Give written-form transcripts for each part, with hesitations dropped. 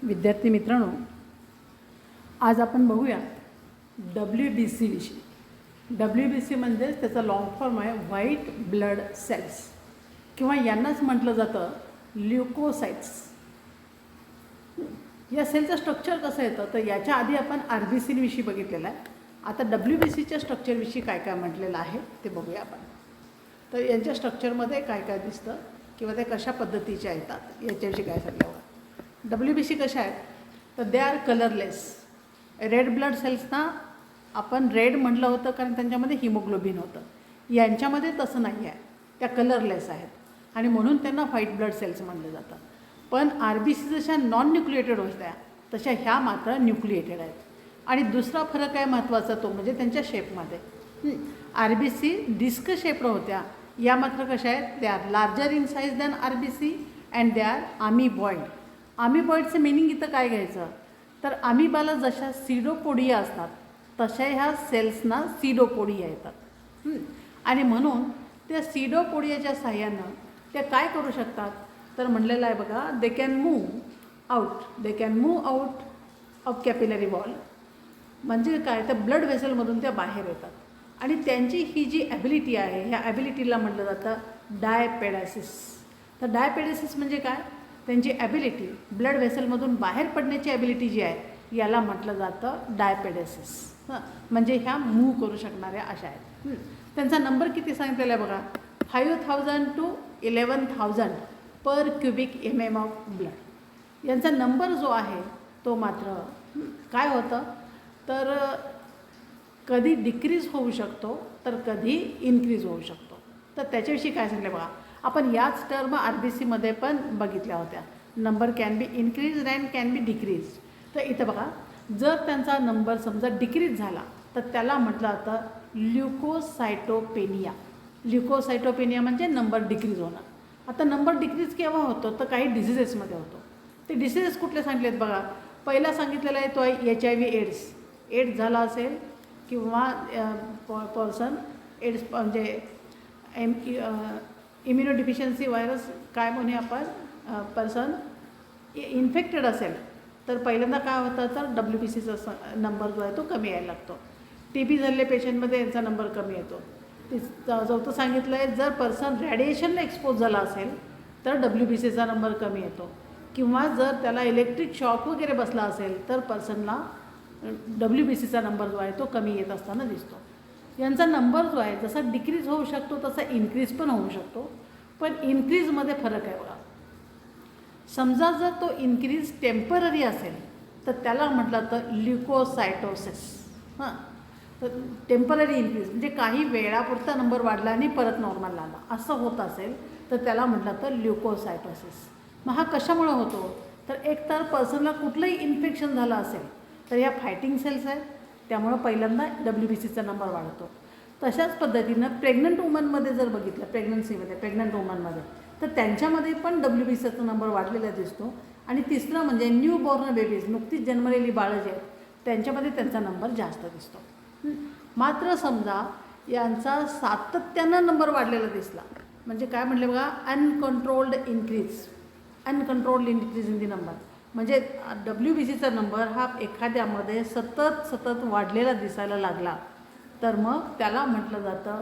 विद्यार्थी मित्रांनो, आज आपण बघूया WBC विषयी. WBC म्हणजेच त्याचा लॉंग फॉर्म आहे व्हाईट ब्लड सेल्स किंवा यांनाच म्हटलं जातं ल्युकोसाइट्स. या सेलचं स्ट्रक्चर कसं येतं तर याच्या आधी आपण RBC विषयी बघितलेलं आहे. आता WBCच्या स्ट्रक्चरविषयी काय काय म्हटलेलं आहे ते बघूया आपण. तर यांच्या स्ट्रक्चरमध्ये काय काय दिसतं किंवा ते कशा पद्धतीचे येतात याच्याविषयी काय सांगितलं. WBC कशा आहेत तर they are colourless. Red blood सेल्सना आपण रेड म्हटलं होतं कारण त्यांच्यामध्ये हिमोग्लोबिन होतं. यांच्यामध्ये तसं नाही आहे, त्या कलरलेस आहेत आणि म्हणून त्यांना व्हाईट ब्लड सेल्स म्हटलं जातं. पण RBC जशा नॉन न्यूक्लिएटेड होत्या तशा ह्या मात्र न्यूक्लिएटेड आहेत. आणि दुसरा फरक आहे महत्त्वाचा तो म्हणजे त्यांच्या शेपमध्ये. RBC डिस्क शेप्ड होत्या, या मात्र कशा आहेत they are larger in size than RBC and they are amoeboid. अमिबॉइडचं मिनिंग इथं काय घ्यायचं तर अमिबाला जशा सीडोपोडिया असतात तशा ह्या सेल्सना सीडोपोडिया येतात. आणि म्हणून त्या सीडोपोडियाच्या साह्यानं त्या काय करू शकतात तर म्हणलेलं आहे बघा, they can move out of capillary wall. म्हणजे काय तर ब्लड व्हेसलमधून त्या बाहेर येतात. आणि त्यांची ही जी ॲबिलिटी आहे ह्या ॲबिलिटीला म्हटलं जातं डायपेडासिस. तर डायपेडासिस म्हणजे काय, त्यांची ॲबिलिटी ब्लड व्हेसलमधून बाहेर पडण्याची ॲबिलिटी जी आहे याला म्हटलं जातं डायपेडेसिस. म्हणजे ह्या मूव्ह करू शकणाऱ्या अशा आहेत. त्यांचा नंबर किती सांगितलेला आहे बघा, 5000 to 11,000 per cubic mm of blood. यांचा नंबर जो आहे तो मात्र काय होतं तर कधी डिक्रीज होऊ शकतो तर कधी इन्क्रीज होऊ शकतो. तर त्याच्याविषयी काय सांगितलं बघा, आपण याच टर्म RBCमध्ये पण बघितल्या होत्या. Number can be increase and can be decrease. तर इथं बघा, जर त्यांचा नंबर समजा डिक्रीज झाला तर त्याला म्हटलं जातं ल्युकोसायटोपेनिया. ल्युकोसायटोपेनिया म्हणजे नंबर डिक्रीज होणं. आता नंबर डिक्रीज केव्हा होतो तर काही डिझिजेसमध्ये होतो. ते डिसीजेस कुठले सांगितले आहेत बघा, पहिला सांगितलेला आहे तो आहे HIV एड्स झाला असेल किंवा पर्सन एड्स म्हणजे इम्युनोडिफिशियन्सी व्हायरस काय म्हणे आपण पर्सन इन्फेक्टेड असेल तर पहिल्यांदा काय होतं तर WBCचा नंबर जो आहे तो कमी यायला लागतो. TB झालेल्या पेशंटमध्ये यांचा नंबर कमी येतो. चौथं सांगितलं आहे जर पर्सन रॅडिएशनला एक्सपोज झाला असेल तर WBCचा नंबर कमी येतो. किंवा जर त्याला इलेक्ट्रिक शॉक वगैरे बसला असेल तर पर्सनला WBCचा नंबर जो आहे तो कमी येत असताना दिसतो. यांचा नंबर जो आहे जसा डिक्रीज होऊ शकतो तसा इन्क्रीज पण होऊ शकतो. पण इन्क्रीजमध्ये फरक आहे बघा. समजा जर तो इन्क्रीज टेम्पररी असेल तर त्याला म्हटलं तर ल्युकोसायटोसिस. तर टेम्पररी इन्क्रीज म्हणजे काही वेळापुरता नंबर वाढला आणि परत नॉर्मल आला असं होत असेल तर त्याला म्हटलं तर ल्युकोसायटोसिस. मग हा कशामुळे होतो तर एकतर पर्सनला कुठलंही इन्फेक्शन झालं असेल तर ह्या फायटिंग सेल्स आहेत त्यामुळं पहिल्यांदा WBCचा नंबर वाढतो. तशाच पद्धतीनं प्रेग्नंट वुमनमध्ये जर बघितलं प्रेग्नंट वुमनमध्ये तर त्यांच्यामध्ये पण WBCचा नंबर वाढलेला दिसतो. आणि तिसरं म्हणजे न्यू बॉर्न बेबीज, नुकतीच जन्मलेली बाळं जे आहेत त्यांच्यामध्ये त्यांचा नंबर जास्त दिसतो. मात्र समजा यांचा सातत्यानं नंबर वाढलेला दिसला म्हणजे काय म्हटले बघा, uncontrolled increase in the number. म्हणजे WBCचा नंबर हा एखाद्यामध्ये सतत वाढलेला दिसायला लागला तर मग त्याला म्हटलं जातं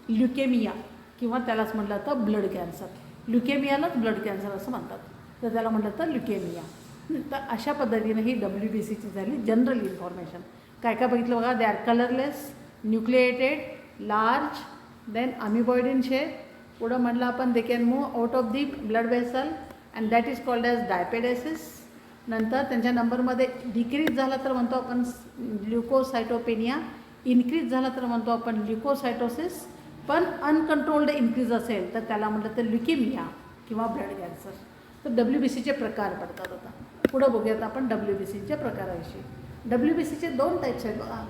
ल्युकेमिया किंवा त्यालाच म्हटलं जातं ब्लड कॅन्सर. ल्युकेमियालाच ब्लड कॅन्सर असं म्हणतात तर त्याला म्हटलं जातं ल्युकेमिया. तर अशा पद्धतीनं ही WBCची झाली जनरल इन्फॉर्मेशन. काय काय बघितलं बघा, they are colourless, nucleated, large, then amoeboid in shape. पुढं म्हटलं आपण they can move out of the blood vessel and that is called as diapedesis. नंतर त्यांच्या नंबरमध्ये डिक्रीज झाला तर म्हणतो आपण ल्युकोसायटोपेनिया, इन्क्रीज झाला तर म्हणतो आपण ल्युकोसायटोसिस. पण अनकंट्रोल्ड इन्क्रीज असेल तर त्याला म्हटलं तर ल्युकेमिया किंवा ब्लड कॅन्सर. तर WBCचे प्रकार पडतात. आता पुढं बघूयात आपण WBCच्या प्रकाराविषयी. WBCचे 2 टाईप्स आहेत बघा,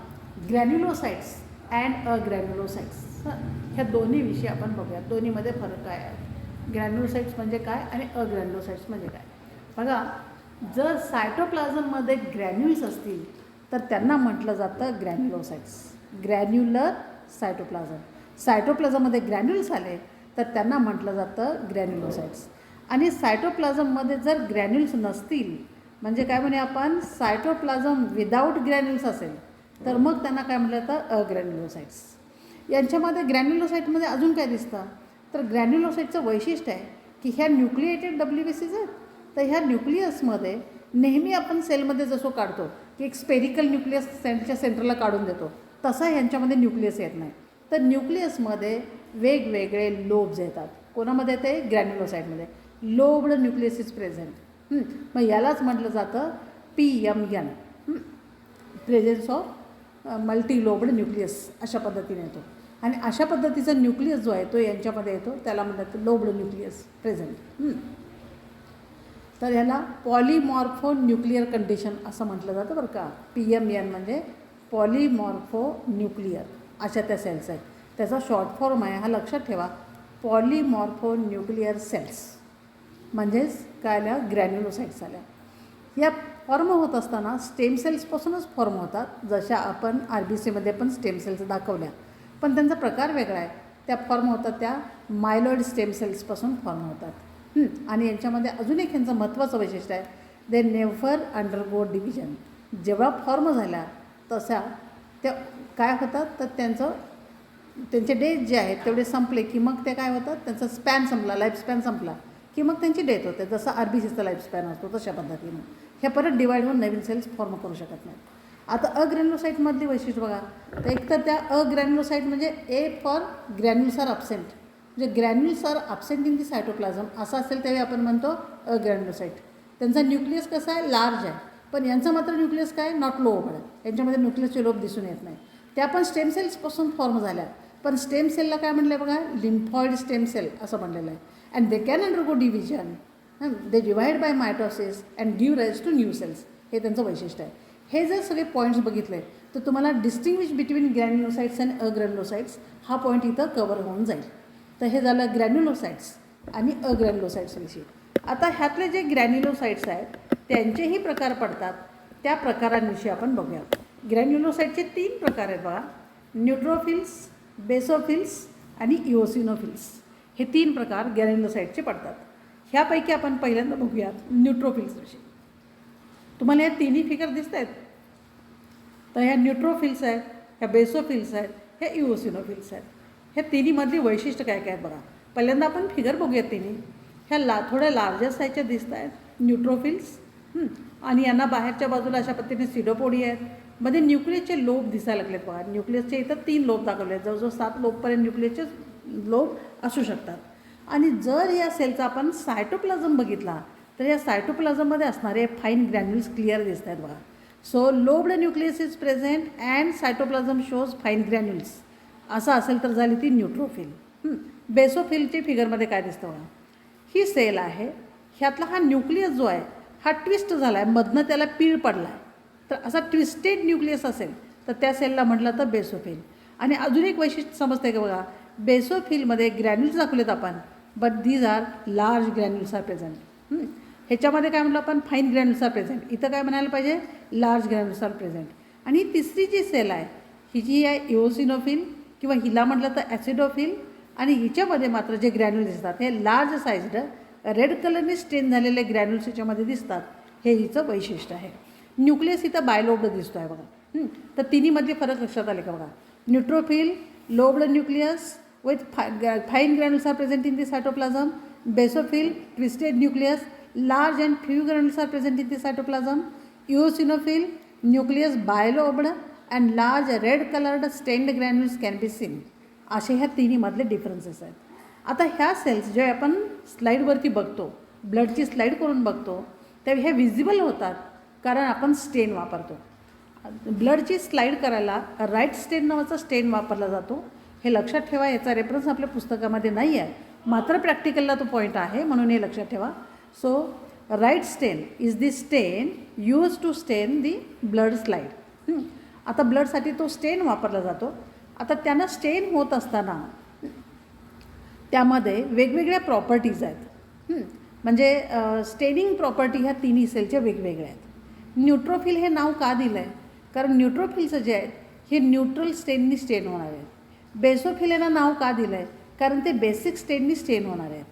ग्रॅन्युलोसाइट्स अँड अग्रॅन्युलोसाइट्स. ह्या दोन्हीविषयी आपण बघूयात, दोन्हीमध्ये फरक काय आहे, ग्रॅन्युलोसाइट्स म्हणजे काय आणि अग्रॅन्युलोसाइट्स म्हणजे काय. बघा, जर सायटोप्लाझममध्ये ग्रॅन्युल्स असतील तर त्यांना म्हटलं जातं ग्रॅन्युलोसाइट्स. ग्रॅन्युलर सायटोप्लाझममध्ये ग्रॅन्युल्स आले तर त्यांना म्हटलं जातं ग्रॅन्युलोसाइट्स. आणि सायटोप्लाझममध्ये जर ग्रॅन्युल्स नसतील, म्हणजे काय म्हणे आपण, सायटोप्लाझम विदाऊट ग्रॅन्युल्स असेल, तर मग त्यांना काय म्हटलं जातं, अग्रॅन्युलोसाइट्स. यांच्यामध्ये ग्रॅन्युलोसाइटमध्ये अजून काय दिसतं, तर ग्रॅन्युलोसाइटचं वैशिष्ट्य आहे की ह्या न्यूक्लिएटेड WBCs आहेत. तर ह्या न्यूक्लियसमध्ये नेहमी आपण सेलमध्ये जसं काढतो की एक स्पेरिकल न्यूक्लियस सेंटरला काढून देतो, तसा ह्यांच्यामध्ये न्यूक्लियस येत नाही. तर न्यूक्लियसमध्ये वेगवेगळे लोब्स येतात. कोणामध्ये येते, ग्रॅन्युलोसाइटमध्ये लोब्ड न्यूक्लियस इज प्रेझेंट. मग यालाच म्हटलं जातं PMN, presence of multi lobed nucleus, अशा पद्धतीने येतो. आणि अशा पद्धतीचा न्यूक्लियस जो आहे तो यांच्यामध्ये येतो, त्याला म्हणतात लोब्ड न्यूक्लियस प्रेझेंट. तर ह्याला पॉलिमॉर्फो न्यूक्लियर कंडिशन असं म्हटलं जातं बरं का. PMN म्हणजे पॉलिमॉर्फो न्यूक्लियर, अशा त्या सेल्स आहेत. त्याचा शॉर्ट फॉर्म आहे, हा लक्षात ठेवा, पॉलिमॉर्फो न्यूक्लियर सेल्स. म्हणजेच काय आल्या, ग्रॅन्युलोसाइट्स आल्या. या फॉर्म होत असताना स्टेम सेल्सपासूनच फॉर्म होतात, जशा आपण RBCमध्ये पण स्टेम सेल्स दाखवल्या, पण त्यांचा प्रकार वेगळा आहे. त्या फॉर्म होतात त्या मायलॉइड स्टेम सेल्सपासून फॉर्म होतात. आणि यांच्यामध्ये अजून एक यांचं महत्त्वाचं वैशिष्ट्य आहे, दे नेव्हर अंडरगो डिव्हिजन. जेव्हा फॉर्म झाल्या तशा त्या काय होतात, तर त्यांचे डेज जे आहेत तेवढे संपले की मग ते काय होतात, त्यांचा स्पॅन संपला, लाईफ स्पॅन संपला की मग त्यांची डेथ होते. जसं RBCचा लाईफ स्पॅन असतो तशा पद्धतीनं ह्या परत डिवाईड होऊन नवीन सेल्स फॉर्म करू शकत नाहीत. आता अग्रॅन्युलोसाइटमधली वैशिष्ट्य बघा, तर एकतर त्या अग्रॅन्युलोसाइट म्हणजे A for granules are absent, म्हणजे granules are absent in the cytoplasm असं असेल त्यावेळी आपण म्हणतो अग्रॅन्युलोसाइट. त्यांचा न्यूक्लियस कसा आहे, लार्ज आहे, पण यांचा मात्र न्यूक्लियस काय, नॉट लोब्ड आहे. यांच्यामध्ये न्यूक्लियसचे लोब दिसून येत नाही. त्या पण स्टेम सेल्सपासून फॉर्म झाल्या, पण स्टेम सेलला काय म्हटलं आहे बघा, लिम्फॉइड स्टेम सेल असं म्हणलेलं आहे. And they can undergo division, they divide by mitosis and give rise to new cells. हे त्यांचं वैशिष्ट्य आहे. हे जर सगळे पॉईंट्स बघितले तर तुम्हाला डिस्टिंग्विश बिटवीन ग्रॅन्युलोसाइट्स अँड अग्रॅन्युलोसाइट्स हा पॉईंट इथं कवर होऊन जाईल. तर हे झालं ग्रॅन्युलोसाइट्स आणि अग्रॅन्युलोसाइट्सविषयी. आता ह्यातले जे ग्रॅन्युलोसाइट्स आहेत त्यांचेही प्रकार पडतात, त्या प्रकारांविषयी आपण बघूया. ग्रॅन्युलोसाइटचे 3 प्रकार आहेत बघा, न्यूट्रोफिल्स, बेसोफिल्स आणि इओसिनोफिल्स. हे 3 प्रकार ग्रॅन्युलोसाइटचे पडतात. ह्यापैकी आपण पहिल्यांदा बघूयात न्यूट्रोफिल्सविषयी. तुम्हाला या तिन्ही फिगर दिसत आहेत. तर ह्या न्यूट्रोफिल्स आहेत, ह्या बेसोफिल्स आहेत, ह्या इओसिनोफिल्स आहेत. ह्या तिन्हीमधली वैशिष्ट्य काय काय आहेत बघा. पहिल्यांदा आपण फिगर बघूयात तिन्ही. ह्या थोड्या लार्जर साईजच्या दिसत आहेत न्यूट्रोफिल्स, आणि यांना बाहेरच्या बाजूला अशा पद्धतीने सिडोपोडी आहेत. मध्ये न्यूक्लियसचे लोब दिसायला लागलेत बघा. न्यूक्लियसचे इथं 3 लोब दाखवले आहेत, जवळजवळ 7 लोबपर्यंत न्यूक्लियसचे लोब असू शकतात. आणि जर या सेलचा आपण सायटोप्लाझम बघितला तर या सायटोप्लाझममध्ये असणारे फाईन ग्रॅन्युल्स क्लिअर दिसत आहेत बघा. So lobed nucleus is present and cytoplasm shows fine granules, असं असेल तर झाली ती न्यूट्रोफिल. बेसोफिलची फिगरमध्ये काय दिसतं बघा, ही सेल आहे, ह्यातला हा न्यूक्लियस जो आहे हा ट्विस्ट झाला आहे, मधनं त्याला पीळ पडला आहे. तर असा ट्विस्टेड न्यूक्लियस असेल तर त्या सेलला म्हटलं तर बेसोफिल. आणि अजून एक वैशिष्ट्य समजतं का बघा, बेसोफिलमध्ये ग्रॅन्युल्स दाखवलेत आपण, but these are large granules are present. ह्याच्यामध्ये काय म्हटलं आपण, फाईन ग्रॅन्युल्स आर प्रेझेंट, इथं काय म्हणायला पाहिजे, लार्ज ग्रॅन्युल्स आर प्रेझेंट. आणि तिसरी जी सेल आहे ही जी आहे इओसिनोफिल किंवा हिला म्हटलं तर ॲसिडोफिल, आणि हिच्यामध्ये मात्र जे ग्रॅन्युल्स दिसतात हे लार्ज साईज्ड रेड कलरने स्टेन झालेले ग्रॅन्युल्स ह्याच्यामध्ये दिसतात. हे हिचं वैशिष्ट्य आहे. न्यूक्लियस इथं बायलोब्ड दिसतो आहे बघा. तर तिन्हीमध्ये फरक लक्षात आले का बघा. Neutrophil lobed nucleus with fine granules are present in the cytoplasm. Basophil twisted nucleus, large and few granules are present in the cytoplasm. Eosinophil nucleus bilobed and large red colored stained granules can be seen. असे ह्या तिन्हीमधले differences आहेत. आता ह्या cells जे आपण स्लाईडवरती बघतो, ब्लडची slide करून बघतो, त्यावेळी ह्या विजिबल होतात कारण आपण स्टेन वापरतो. ब्लडची स्लाईड करायला राईट स्टेन नावाचा स्टेन वापरला जातो. हे लक्षात ठेवा. याचा रेफरन्स आपल्या पुस्तकामध्ये नाही आहे, मात्र प्रॅक्टिकलला तो पॉईंट आहे, म्हणून हे लक्षात ठेवा. So Wright stain is the stain use to stain the blood slide. आता ब्लडसाठी तो स्टेन वापरला जातो. आता त्यांना स्टेन होत असताना त्यामध्ये वेगवेगळ्या प्रॉपर्टीज आहेत. म्हणजे स्टेनिंग प्रॉपर्टी ह्या तिन्ही सेलच्या वेगवेगळ्या आहेत. न्यूट्रोफिल हे नाव का दिलं आहे, कारण न्यूट्रोफिलचं जे आहेत हे न्यूट्रल स्टेननी स्टेन होणार आहेत. बेसोफिल यांना नाव का दिलं आहे, कारण ते बेसिक स्टेननी स्टेन होणार आहेत.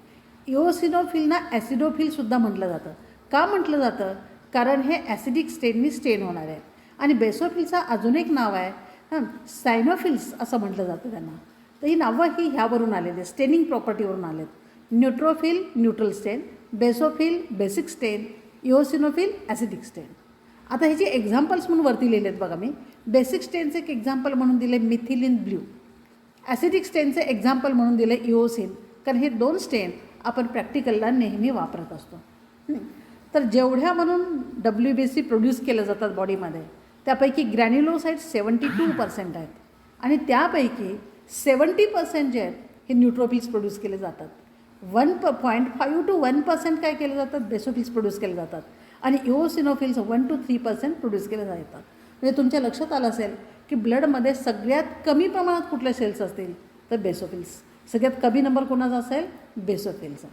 इओसिनोफिलना ॲसिडोफिलसुद्धा म्हटलं जातं. का म्हटलं जातं? कारण हे ॲसिडिक स्टेननी स्टेन होणार आहे. आणि बेसोफिलचा अजून एक नाव आहे सायनोफिल्स असं म्हटलं जातं त्यांना. तर ही नावं ही ह्यावरून आलेली आहेत, स्टेनिंग प्रॉपर्टीवरून आलेत. न्यूट्रोफिल न्यूट्रल स्टेन, बेसोफिल बेसिक स्टेन, इओसिनोफिल ॲसिडिक स्टेन. आता ह्याची एक्झाम्पल्स म्हणून वरती लिहिलेत बघा मी. बेसिक स्टेनचे एक एक्झाम्पल म्हणून दिले मिथिलिन ब्ल्यू. ॲसिडिक स्टेनचे एक्झाम्पल म्हणून दिले इओसिन, कारण हे 2 स्टेन आपण प्रॅक्टिकलला नेहमी वापरत असतो. तर जेवढ्या म्हणून WBC प्रोड्यूस केल्या जातात बॉडीमध्ये त्यापैकी ग्रॅन्युलोसाइट्स 72% आहेत आणि त्यापैकी 70% जे आहेत हे न्यूट्रोफिल्स प्रोड्यूस केले जातात. 1.5 to 1% काय केले जातात? बेसोफिल्स प्रोड्यूस केले जातात आणि इओसिनोफिल्स 1 to 3% प्रोड्यूस केले जातात. म्हणजे तुमच्या लक्षात आलं असेल की ब्लडमध्ये सगळ्यात कमी प्रमाणात कुठले सेल्स असतील तर बेसोफिल्स. सगळ्यात कमी नंबर कोणाचा असेल? बेसोफिल्सचा.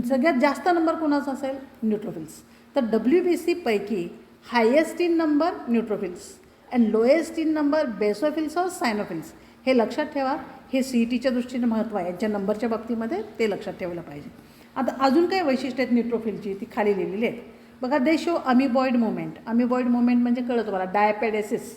सगळ्यात जास्त नंबर कोणाचा असेल? न्यूट्रोफिल्स. तर WBC पैकी highest in number neutrophils and lowest in number basophils और सायनोफिल्स. हे लक्षात ठेवा. हे CETच्या दृष्टीने महत्त्व आहे. यांच्या नंबरच्या बाबतीमध्ये ते लक्षात ठेवलं पाहिजे. आता अजून काही वैशिष्ट्य आहेत न्यूट्रोफिलची ती खाली लिहिलेली आहेत बघा. They show amoeboid movement. Amoeboid movement म्हणजे कळतं तुम्हाला, डायपॅडेसिस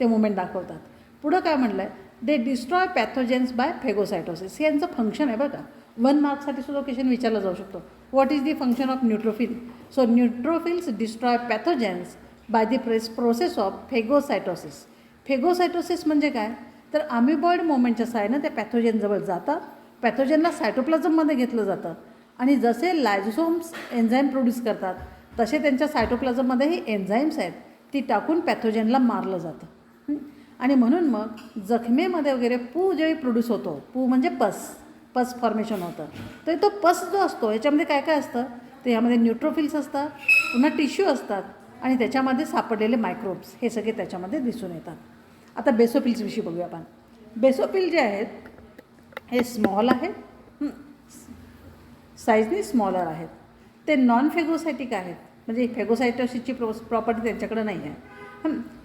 ते मुवमेंट दाखवतात. पुढं काय म्हटलं आहे? They destroy pathogens by phagocytosis. हे यांचं फंक्शन आहे बरं का. 1 मार्कसाठी सुद्धा क्वेश्चन विचारला जाऊ शकतो. What is the function of neutrophil? So neutrophils destroy pathogens by the process of phagocytosis. Phagocytosis म्हणजे काय? तर अमिबॉइड मुवमेंटच्या सहाय्यानं त्या पॅथोजेनजवळ जातात. पॅथोजेनला सायटोप्लाझममध्ये घेतलं जातं आणि जसे लायझोसोम्स एन्झाईम प्रोड्यूस करतात तसे त्यांच्या सायटोप्लाझममध्येही एन्झाईम्स आहेत, ती टाकून पॅथोजेनला मारलं जातं. आणि म्हणून मग जखमेमध्ये वगैरे पू जेव्हा प्रोड्यूस होतो, पू म्हणजे पस फॉर्मेशन होतं. तर तो पस जो असतो याच्यामध्ये काय काय असतं? तर यामध्ये न्यूट्रोफिल्स असतात, पुन्हा टिश्यू असतात आणि त्याच्यामध्ये सापडलेले मायक्रोब्स हे सगळे त्याच्यामध्ये दिसून येतात. आता बेसोफिल्सविषयी बघूया आपण. बेसोफिल जे आहेत हे स्मॉल आहेत, साईजनी स्मॉलर आहेत. ते नॉन फेगोसायटिक आहेत, म्हणजे फेगोसायटोसिसची प्रॉपर्टी त्यांच्याकडे नाही आहे.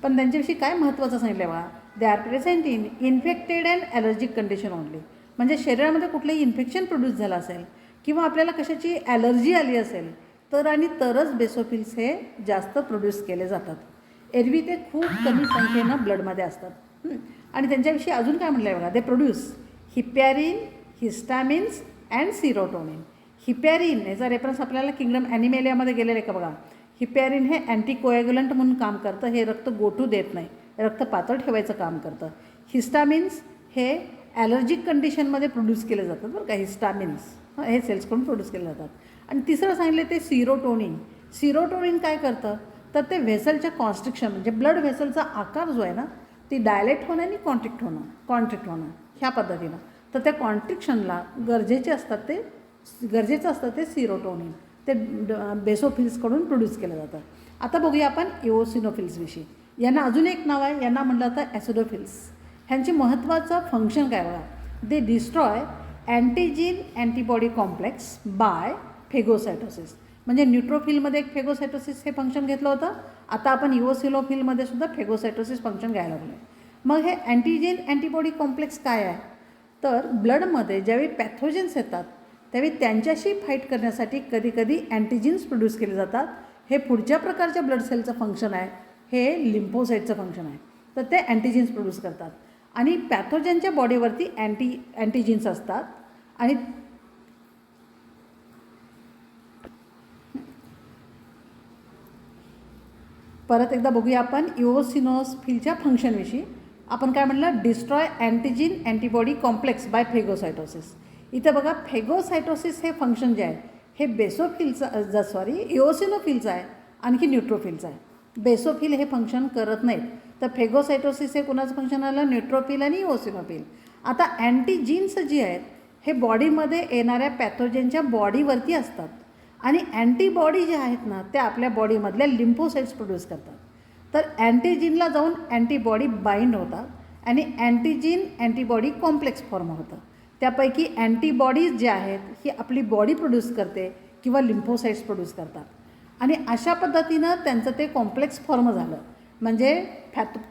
पण त्यांच्याविषयी काय महत्त्वाचं सांगितलं बघा. They R present in infected and allergic condition only. म्हणजे शरीरामध्ये कुठलंही इन्फेक्शन प्रोड्यूस झालं असेल किंवा आपल्याला कशाची ॲलर्जी आली असेल तरच बेसोफिल्स हे जास्त प्रोड्यूस केले जातात. एरवी ते खूप कमी संख्येनं ब्लडमध्ये असतात. आणि त्यांच्याविषयी अजून काय म्हटलं आहे बघा. They produce heparin, histamines and serotonin. Heparin याचा रेफरन्स आपल्याला किंगडम ॲनिमेलियामध्ये गेलेलं आहे का बघा. हिपॅरिन हे अँटीकोॲग्युलंट म्हणून काम करतं. हे रक्त गोठू देत नाही, रक्त पातळ ठेवायचं काम करतं. हिस्टामिन्स हे ॲलर्जिक कंडिशनमध्ये प्रोड्यूस केले जातात बरं का. हिस्टामिन्स हे सेल्सकडून प्रोड्यूस केले जातात. आणि तिसरं सांगितलं ते सिरोटोनिन. सिरोटोनिन काय करतं तर ते व्हेसलच्या कॉन्स्ट्रिक्शन म्हणजे ब्लड व्हेसलचा आकार जो आहे ना ती डायलेट होणं आणि कॉन्ट्रिक्ट होणं ह्या पद्धतीनं. तर त्या कॉन्ट्रिक्शनला गरजेचं असतं ते सिरोटोनिन. ते बेसोफिल्सकडून प्रोड्यूस केलं जातं. आता बघूया आपण इओसिनोफिल्सविषयी. यांना अजून एक नाव आहे, यांना म्हटलं जातं ॲसिडोफिल्स. ह्यांची महत्त्वाचं फंक्शन काय बघा. They destroy antigen antibody complex by phagocytosis. म्हणजे न्यूट्रोफिलमध्ये एक फेगोसायटोसिस हे फंक्शन घेतलं होतं. आता आपण इओसिनोफिलमध्ये सुद्धा फेगोसायटोसिस फंक्शन घ्यायला लागलो आहे. मग हे अँटीजेन अँटीबॉडी कॉम्प्लेक्स काय आहे तर ब्लडमध्ये ज्यावेळी पॅथोजेन्स येतात त्यावेळी त्यांच्याशी फाईट करण्यासाठी कधीकधी अँटीजीन्स प्रोड्यूस केले जातात. हे पुढच्या प्रकारच्या ब्लड सेलचं फंक्शन आहे, हे लिम्फोसाईटचं फंक्शन आहे. तर ते अँटीजीन्स प्रोड्यूस करतात आणि पॅथोजनच्या बॉडीवरती अँटीजीन्स असतात. आणि परत एकदा बघूया आपण इओसिनोफिलच्या फंक्शनविषयी. आपण काय म्हटलं, destroy antigen antibody complex by फेगोसायटोसिस. इथं बघा फेगोसायटोसिस हे फंक्शन जे आहे हे इओसिनोफिलचं आहे, आणखी न्यूट्रोफिलचं आहे. बेसोफिल हे फंक्शन करत नाहीत. तर फेगोसायटोसिस हे कुणाचं फंक्शन आलं, न्यूट्रोफिल आणि इओसिनोफिल. आता अँटीजीन्स जी आहेत हे बॉडीमध्ये येणाऱ्या पॅथोजेनच्या बॉडीवरती असतात आणि अँटीबॉडी ज्या आहेत ना त्या आपल्या बॉडीमधल्या लिम्फोसाइट्स प्रोड्यूस करतात. तर अँटीजीनला जाऊन अँटीबॉडी बाइंड होतात आणि अँटीजीन अँटीबॉडी कॉम्प्लेक्स फॉर्म होतं. त्यापैकी अँटीबॉडीज ज्या आहेत ही आपली बॉडी प्रोड्यूस करते किंवा लिम्फोसाइट्स प्रोड्यूस करतात. आणि अशा पद्धतीनं त्यांचं ते कॉम्प्लेक्स फॉर्म झालं. म्हणजे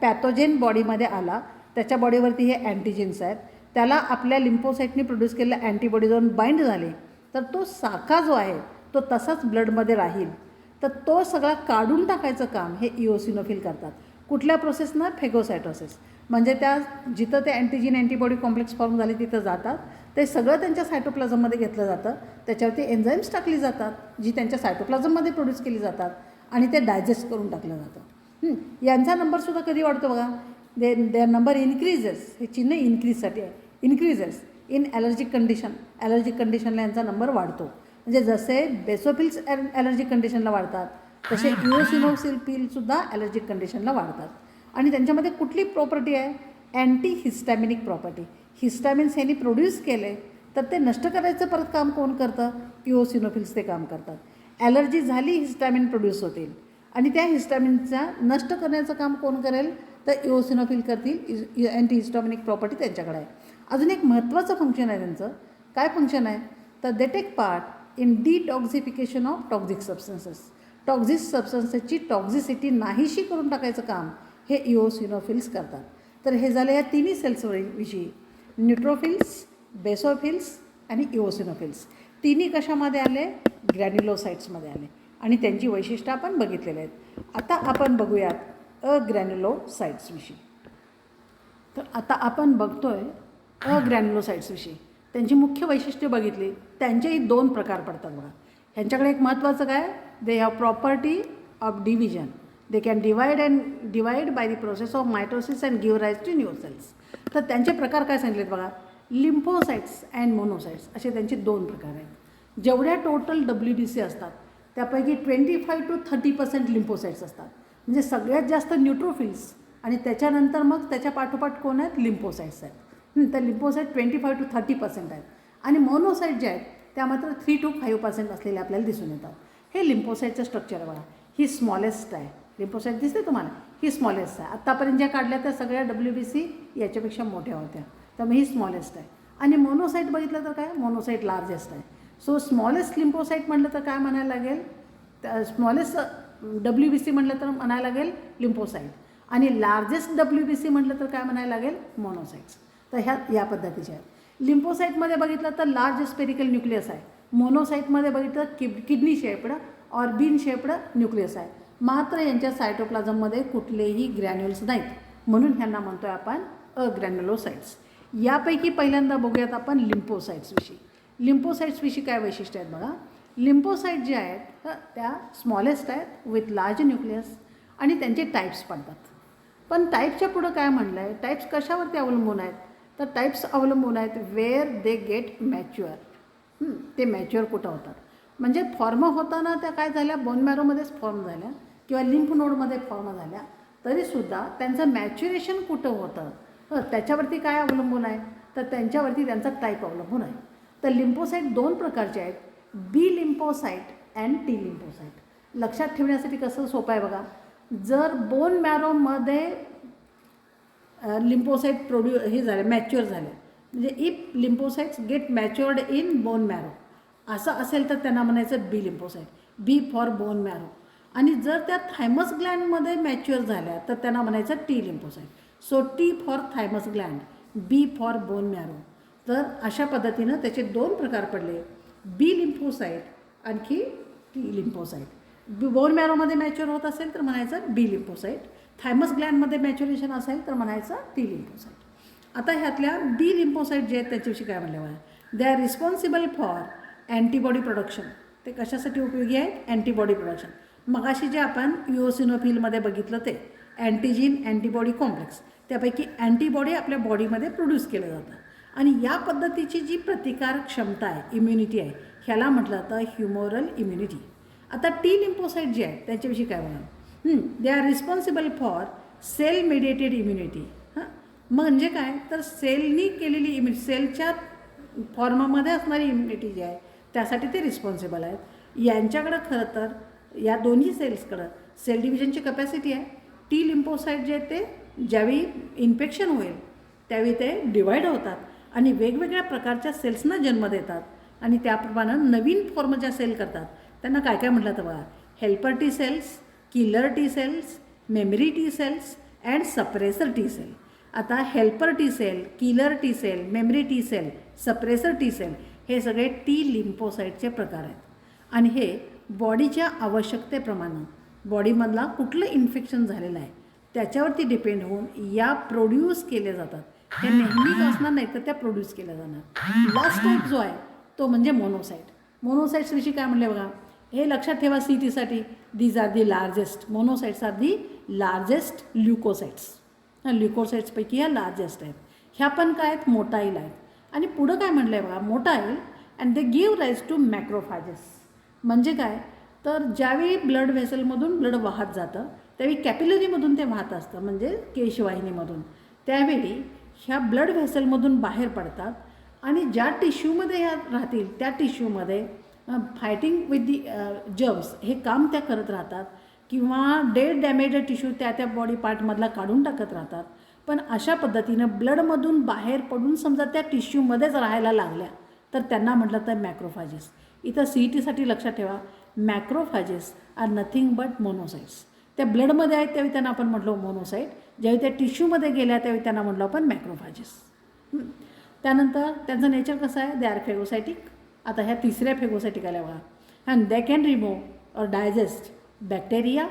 पॅथोजेन बॉडीमध्ये आला, त्याच्या बॉडीवरती हे अँटीजेन्स आहेत, त्याला आपल्या लिम्फोसाईटनी प्रोड्यूस केलेल्या अँटीबॉडी जाऊन बाइंड झाले तर तो साका जो आहे तो तसाच ब्लडमध्ये राहील. तर तो सगळा काढून टाकायचं काम हे इओसिनोफिल करतात. कुठल्या प्रोसेसनं? फेगोसायटोसिस. म्हणजे त्या जिथं ते अँटीजीन अँटीबॉडी कॉम्प्लेक्स फॉर्म झाले तिथं जातात, ते सगळं त्यांच्या सायटोप्लाझममध्ये घेतलं जातं, त्याच्यावरती एन्झाईम्स टाकली जातात जी त्यांच्या सायटोप्लाझममध्ये प्रोड्यूस केली जातात आणि ते डायजेस्ट करून टाकलं जातं. यांचा नंबरसुद्धा कधी वाढतो बघा, देअर नंबर इन्क्रीजेस, हे चिन्ह इन्क्रीजसाठी आहे, increases in allergic condition. Allergic कंडिशनला यांचा नंबर वाढतो. म्हणजे जसे बेसोफिल्स ॲलर्जिक कंडिशनला वाढतात तसे इओसिनोफिलसुद्धा ॲलर्जिक कंडिशनला वाढतात. आणि त्यांच्यामध्ये कुठली प्रॉपर्टी आहे? Anti हिस्टॅमिनिक property. हिस्टॅमिन्स ह्यांनी प्रोड्यूस केले तर ते नष्ट करायचं परत काम कोण करतं? इओसिनोफिल्स ते काम करतात. ॲलर्जी झाली, हिस्टॅमिन प्रोड्यूस होतील आणि त्या हिस्टॅमिनचा नष्ट करण्याचं काम कोण करेल? तर इओसिनोफिल करतील. अँटी हिस्टॅमिनिक प्रॉपर्टी त्यांच्याकडे आहे. अजून एक महत्त्वाचं फंक्शन आहे त्यांचं. काय फंक्शन आहे? तर they take part in detoxification of toxic substances. Toxic सबस्टन्सेसची टॉक्झिसिटी नाहीशी करून टाकायचं काम हे इओसिनोफिल्स करतात. तर हे झाले या तिन्ही सेल्सविषयी, न्यूट्रोफिल्स, बेसोफिल्स आणि इओसिनोफिल्स. तिन्ही कशामध्ये आले? ग्रॅन्युलोसाइट्समध्ये आले आणि त्यांची वैशिष्ट्य आपण बघितलेले आहेत. आता आपण बघूयात अग्रॅन्युलोसाइट्सविषयी. तर आता आपण बघतोय अग्रॅन्युलोसाइट्सविषयी. त्यांची मुख्य वैशिष्ट्ये बघितली. त्यांचेही दोन प्रकार पडतात बघा. ह्यांच्याकडे एक महत्त्वाचं काय? They have property of division. They can divide by the process of mitosis and give rise to new cells. तर त्यांचे प्रकार काय सांगितलेत बघा, लिम्फोसाइट्स अँड मोनोसाइट्स असे त्यांचे दोन प्रकार आहेत. जेवढ्या टोटल WBC असतात त्यापैकी 25 to 30% लिम्फोसाइट्स असतात. म्हणजे सगळ्यात जास्त न्यूट्रोफिल्स आणि त्याच्यानंतर मग त्याच्या पाठोपाठ कोण आहेत? लिम्फोसाइट्स आहेत. तर लिम्फोसाइट 25 to 30% आहेत आणि मोनोसाइट जे आहेत त्या मात्र 3 to 5% असलेले आपल्याला दिसून येतात. हे लिम्फोसाइटचं स्ट्रक्चर आहे बघा. ही स्मॉलेस्ट आहे. लिम्फोसाइट दिसते तुम्हाला? ही स्मॉलेस्ट आहे. आत्तापर्यंत ज्या काढल्या त्या सगळ्या WBC याच्यापेक्षा मोठ्या होत्या, त्यामुळे ही स्मॉलेस्ट आहे. आणि मोनोसाइट बघितलं तर काय? मोनोसाइट लार्जेस्ट आहे. सो स्मॉलेस्ट लिम्फोसाइट म्हटलं तर काय म्हणायला लागेल? स्मॉलेस्ट WBC म्हटलं तर म्हणायला लागेल लिम्फोसाइट आणि लार्जेस्ट WBC म्हटलं तर काय म्हणायला लागेल? मोनोसाइट्स. तर ह्या या पद्धतीच्या आहेत. लिम्फोसाइटमध्ये बघितलं तर लार्ज स्पेरिकल न्यूक्लियस आहे. मोनोसाइटमध्ये बघितलं kidney shaped or bean shaped nucleus आहे. मात्र यांच्या सायटोप्लाझममध्ये कुठलेही ग्रॅन्युल्स नाहीत, म्हणून ह्यांना म्हणतोय आपण अग्रॅन्युलोसाइट्स. यापैकी पहिल्यांदा बघूयात आपण लिम्फोसाइट्सविषयी. लिम्फोसाइट्सविषयी काय वैशिष्ट्य आहेत बघा. लिम्फोसाइट जे आहेत त्या स्मॉलेस्ट आहेत विथ लार्ज न्यूक्लियस आणि त्यांचे टाईप्स पडतात. पण टाईपच्या पुढं काय म्हणलं आहे? टाईप्स कशावरती अवलंबून आहेत? तर टाईप्स अवलंबून आहेत वेअर दे गेट मॅच्युअर. ते मॅच्युअर कुठं होतात? म्हणजे फॉर्म होताना त्या काय झाल्या? बोन मॅरोमध्येच फॉर्म झाल्या किंवा लिम्फ नोडमध्ये फॉर्म झाल्या, तरीसुद्धा त्यांचं मॅच्युरेशन कुठं होतं त्याच्यावरती काय अवलंबून आहे? तर त्यांच्यावरती त्यांचा टाईप अवलंबून आहे. तर लिम्फोसाईट दोन प्रकारचे आहेत, बी लिम्फोसाईट अँड टी लिम्फोसाईट. लक्षात ठेवण्यासाठी कसं सोपं आहे बघा. जर बोन मॅरोमध्ये लिम्फोसाईट हे झाले, मॅच्युअर झाले, म्हणजे if lymphocytes get matured in bone marrow असं असेल तर त्यांना म्हणायचं B lymphocyte, B for bone marrow. आणि जर त्या थायमस ग्लँडमध्ये मॅच्युअर झाल्या तर त्यांना म्हणायचं T lymphocyte. So T for thymus gland, B for bone marrow. तर अशा पद्धतीनं त्याचे दोन प्रकार पडले, बी लिम्फोसाइट आणखी टी लिम्फोसाइट. बोन मॅरोमध्ये मॅच्युअर होत असेल तर म्हणायचं बी लिम्फोसाइट, थायमस ग्लँडमध्ये मॅच्युरेशन असेल तर म्हणायचं टी लिम्फोसाइट. आता ह्यातल्या बी लिम्फोसाइट जे आहेत त्याच्याविषयी काय म्हणलं बघा. They are responsible for antibody production. ते कशासाठी उपयोगी आहेत? Antibody production. मगाशी जे आपण इओसिनोफिलमध्ये बघितलं ते अँटीजीन अँटीबॉडी कॉम्प्लेक्स, त्यापैकी अँटीबॉडी आपल्या बॉडीमध्ये प्रोड्यूस केलं जातं. आणि या पद्धतीची जी प्रतिकार क्षमता आहे, इम्युनिटी आहे, ह्याला म्हटलं जातं ह्युमोरल इम्युनिटी. आता टी लिम्फोसाइट जे आहेत त्याच्याविषयी काय बघा. They are responsible for cell mediated immunity. म्हणजे काय तर सेलनी केलेली इम्युनिटी, सेलच्या फॉर्ममध्ये असणारी इम्युनिटी जी आहे त्यासाठी ते रिस्पॉन्सिबल आहेत. यांच्याकडं खरं तर या दोन्ही सेल्सकडं सेल डिव्हिजनची कपॅसिटी आहे. टी लिम्फोसाइट जे आहेत ते ज्यावेळी इन्फेक्शन होईल त्यावेळी ते डिवाईड होतात आणि वेगवेगळ्या प्रकारच्या सेल्सना जन्म देतात आणि त्याप्रमाणे नवीन फॉर्म ज्या सेल करतात त्यांना काय काय म्हटलं तर बघा. Helper T cells, killer T cells, memory T cells and suppressor T cell. आता helper T cell, killer T cell, memory T cell, suppressor T cell हे सगळे टी लिम्फोसाईटचे प्रकार आहेत आणि हे बॉडीच्या आवश्यकतेप्रमाणे बॉडीमधला कुठलं इन्फेक्शन झालेलं आहे त्याच्यावरती डिपेंड होऊन या प्रोड्यूस केले जातात. हे नेहमीच असणार नाही तर त्या प्रोड्यूस केल्या जाणार. लास्ट टाईप जो आहे तो म्हणजे मोनोसाईट. मोनोसाईट्सविषयी काय म्हणले बघा, हे लक्षात ठेवा सी टीसाठी. These are the largest monocytes are the largest leucocytes. ल्युकोसाईट्सपैकी ह्या लार्जेस्ट आहेत. ह्या पण काय आहेत, मोटाईल आहेत. आणि पुढं काय म्हटलं आहे बघा, motile and they give rise to macrophages. म्हणजे काय तर ज्यावेळी ब्लड व्हेसलमधून ब्लड वाहत जातं त्यावेळी कॅपिलरीमधून ते वाहत असतं म्हणजे केशवाहिनीमधून. त्यावेळी ह्या ब्लड व्हेसलमधून बाहेर पडतात आणि ज्या टिश्यूमध्ये ह्या राहतील त्या टिश्यूमध्ये फायटिंग विथ दी जर्म्स हे काम त्या करत राहतात किंवा डेड डॅमेज टिश्यू त्या बॉडी पार्टमधला काढून टाकत राहतात. पण अशा पद्धतीनं ब्लडमधून बाहेर पडून समजा त्या टिश्यूमध्येच राहायला लागल्या तर त्यांना म्हटलं तर मॅक्रोफॅजेस. इथं सी ई टीसाठी लक्षात ठेवा, मॅक्रोफॅजेस आर नथिंग बट मोनोसाईट्स. त्या ब्लडमध्ये आहेत त्यावेळी त्यांना आपण म्हटलो मोनोसाईट, ज्यावेळी त्या टिश्यूमध्ये गेल्या त्यावेळी त्यांना म्हटलं आपण मॅक्रोफॅजेस. त्यानंतर त्यांचं नेचर कसं आहे, दे आर फेगोसायटिक. आता ह्या तिसऱ्या फेगोसायटिक आल्या बघा. अँड दे कॅन रिमूव्ह और digest bacteria,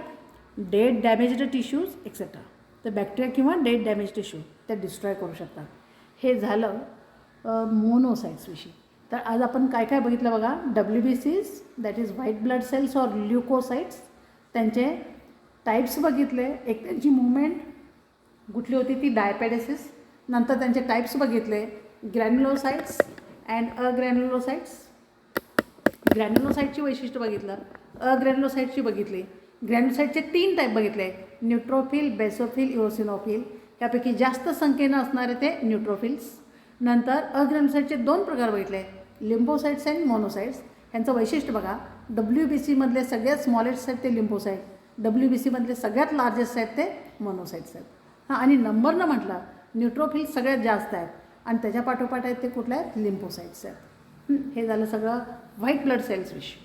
dead damaged tissues etcetera. तर बॅक्टेरिया किंवा डेड डॅमेज टिश्यू ते डिस्ट्रॉय करू शकतात. हे झालं मोनोसाईट्सविषयी. तर आज आपण काय काय बघितलं बघा, WBCs that is white blood cells or leucocytes, त्यांचे टाईप्स बघितले. एक त्यांची मुवमेंट कुठली होती ती डायपॅडेसिस. नंतर त्यांचे टाईप्स बघितले, ग्रॅन्युलोसाईट्स अँड अग्रॅन्युलोसाईट्स. ग्रॅन्युलोसाईटची वैशिष्ट्य बघितलं, अग्रॅन्युलोसाईटची बघितली. ग्रॅन्युलोसाईटचे 3 टाईप बघितले, न्यूट्रोफिल, बेसोफिल, इओसिनोफिल. यापैकी जास्त संख्येनं असणारे ते न्यूट्रोफिल्स. नंतर अग्रॅन्युलोसाईटचे 2 प्रकार बघितले, लिम्फोसाईट्स अँड मोनोसाईट्स. यांचं वैशिष्ट्य बघा, WBCमधले सगळ्यात स्मॉलेस्ट आहेत ते लिम्फोसाईट, WBCमधले सगळ्यात लार्जेस्ट आहेत ते मोनोसाईट्स आहेत. हां, आणि नंबरनं म्हटलं न्यूट्रोफिल सगळ्यात जास्त आहेत आणि त्याच्या पाठोपाठ आहेत ते कुठल्या आहेत, लिम्फोसाईट्स आहेत. हे झालं सगळं व्हाईट ब्लड सेल्सविषयी.